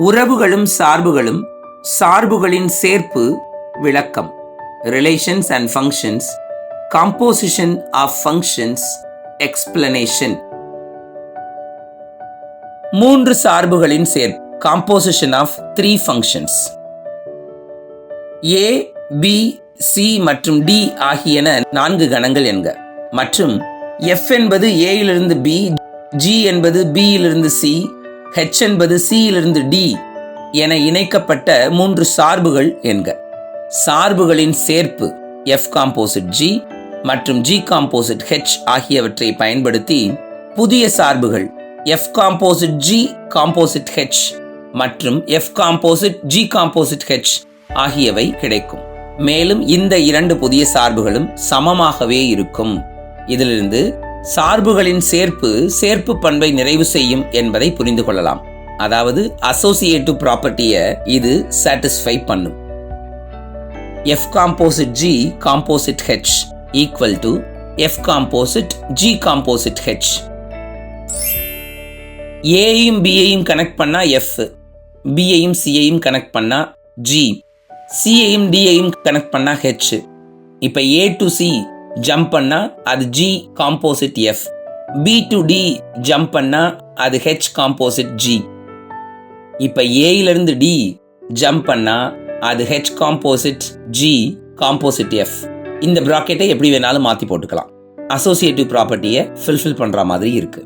உறவுகளும் சார்புகளும் சார்புகளின் சேர்ப்பு விளக்கம். Relations and functions, composition of functions, explanation. மூன்று சார்புகளின் சேர்ப்பு, composition of 3 functions. A, B, C மற்றும் D ஆகியன 4 கணங்கள் என்க. மற்றும் F என்பது A இலிருந்து B, G என்பது B இலிருந்து C, H என்பது C இலிருந்து D என இணைக்கப்பட்ட 3 சார்புகள் என்க. சார்புகளின் சேர்ப்பு F காம்போசிட் G மற்றும் G காம்போசிட் H ஆகியவற்றை பயன்படுத்தி புதிய சார்புகள் F composite G composite H மற்றும் F composite G composite H ஆகியவை கிடைக்கும். மேலும் இந்த 2 புதிய சார்புகளும் சமமாகவே இருக்கும். இதிலிருந்து சார்புகளின் சேர்ப்பு பண்பை நிறைவு செய்யும் என்பதை புரிந்து கொள்ளலாம். அதாவது அசோசியேட்டிவ் ப்ராப்பர்ட்டியை இது சாட்டிஸ்ஃபை பண்ணும். F composite G composite H equal to F composite G composite H. ஏயும் பியையும் கனெக்ட் பண்ணா F, பியையும் சியையும் கனெக்ட் பண்ணா G, சியையும் டியையும் கனெக்ட் பண்ணா H. இப்போ A டு C ஜம்ப் பண்ணா அது G composite F, B to D jump பண்ணா அது H காம்போசிட் G. இப்போ A இலிருந்து D ஜம்ப் பண்ணா அது H composite G composite F. இந்த பிராக்கெட்டை எப்படி வேணாலும் மாற்றி போட்டுக்கலாம். அசோசியேட்டிவ் ப்ராப்பர்ட்டியை ஃபில்ஃபில் பண்ணுற மாதிரி இருக்கு.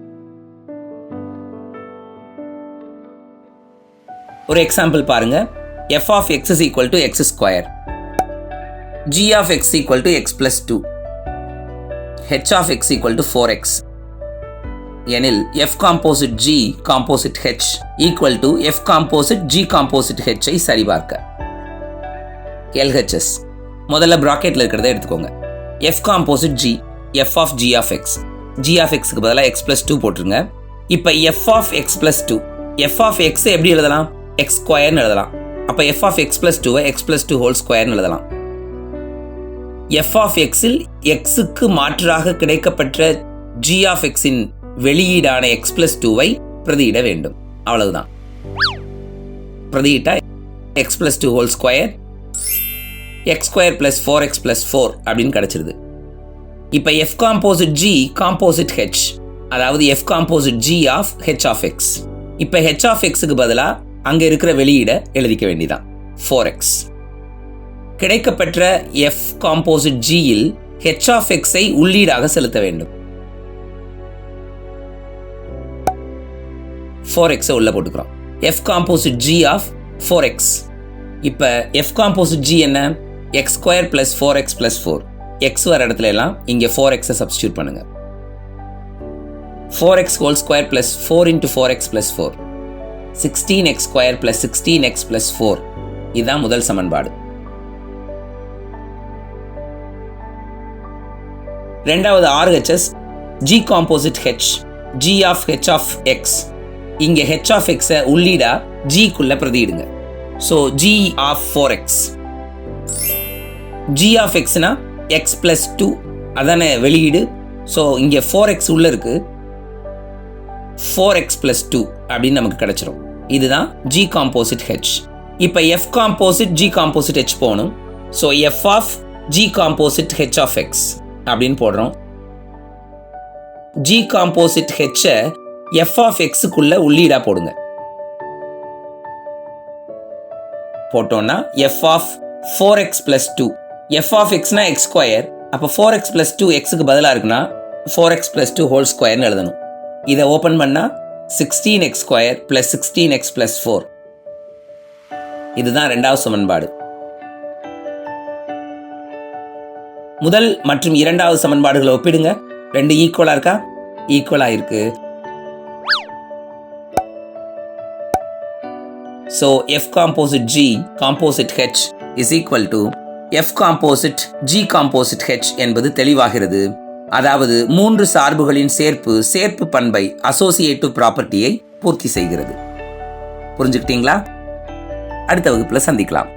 ஒரு எக்ஸாம்பிள் பாருங்க. f of x is equal to x square, g of x equal to x plus 2, h of x equal to 4x எனில் f composite g composite h equal to f composite g composite h ஐ சரிபார்க்க. LHS முதல்ல பிராக்கெட்ல இருக்கிறத எடுத்துக்கோங்க. f composite g, f of g of x, g of x க்கு பதிலா x plus 2 போட்டுருங்க. இப்போ f of x plus 2, f of x எப்படி எழுதலாம்? x ஸ்கொயர்னு எழுதலாம். அப்போ f of x plus 2 x plus 2 whole ஸ்கொயர்னு எழுதலாம். f of x இல் xக்கு மாற்றாக கிடைக்கப்பெற்ற g of x in வெளியீடான x plus 2 பிரதியிட வேண்டும். அவ்வளவுதான். பிரதியிட்டா x plus 2 whole square x square plus 4x plus 4 அப்படின்னு கிடைச்சிருது. இப்போ f composite g composite h, அதாவது f composite g of h of x. இப்போ h of xக்கு பதிலாக அங்க இருக்கிற வெளியீட எழுதிக்க வேண்டியதான் 4x. கிடைக்கப்பெற்ற f காம்போசிட் g இல் h of x ஐ உள்ளீடாக செலுத்த வேண்டும். 4x உள்ள போட்டுக்கிறோம். f composite g of 4x. இப்ப f காம்போசிட் g என்ன? x square plus 4x plus 4. x வர இடத்துல எல்லாம் இங்க 4x சப்ஸ்டிட்யூட் பண்ணுங்க. 4x whole square plus 4 into 4x plus 4, 16x square plus 16x plus 4. இதுதான் முதல் சமன்பாடு. இரண்டாவது RHS G composite H, G of H of x. இங்க H of x உள்ளீடா G குள்ள பிரதியிடுங்க. So G of 4x. G of x னா x plus 2 அதானே வெளியீடு. So இங்க 4x உள்ள இருக்கு, 4x plus 2 அப்படின்னு நமக்கு கிடைச்சிரும். இதுதான் G composite H. இப்போ F composite G composite H போகணும். So F of G composite H of x அப்படின்னு போடுறோம். G composite H F of xக்குள்ள உள்ளீடா போடுங்க. போட்டோம்னா F of 4x plus 2. F of x னா x ஸ்கொயர். அப்போ 4x plus 2 xக்கு பதிலாக இருக்குன்னா 4x plus 2 whole ஸ்கொயர்னு எழுதணும். இதை ஓப்பன் பண்ணா 16x square plus 16x plus 4. இதுதான் இரண்டாவது சமன்பாடு. முதல் மற்றும் இரண்டாவது சமன்பாடுகளை ஒப்பிடுங்க. ரெண்டு ஈக்குவலா இருக்கா? ஈக்குவலா இருக்கு. So F composite G composite H is equal to F composite G composite H என்பது தெளிவாகிறது. அதாவது மூன்று சார்புகளின் சேர்ப்பு பண்பை அசோசியேட்டிவ் ப்ராப்பர்ட்டியை பூர்த்தி செய்கிறது. புரிஞ்சுக்கிட்டீங்களா? அடுத்த வகுப்புல சந்திக்கலாம்.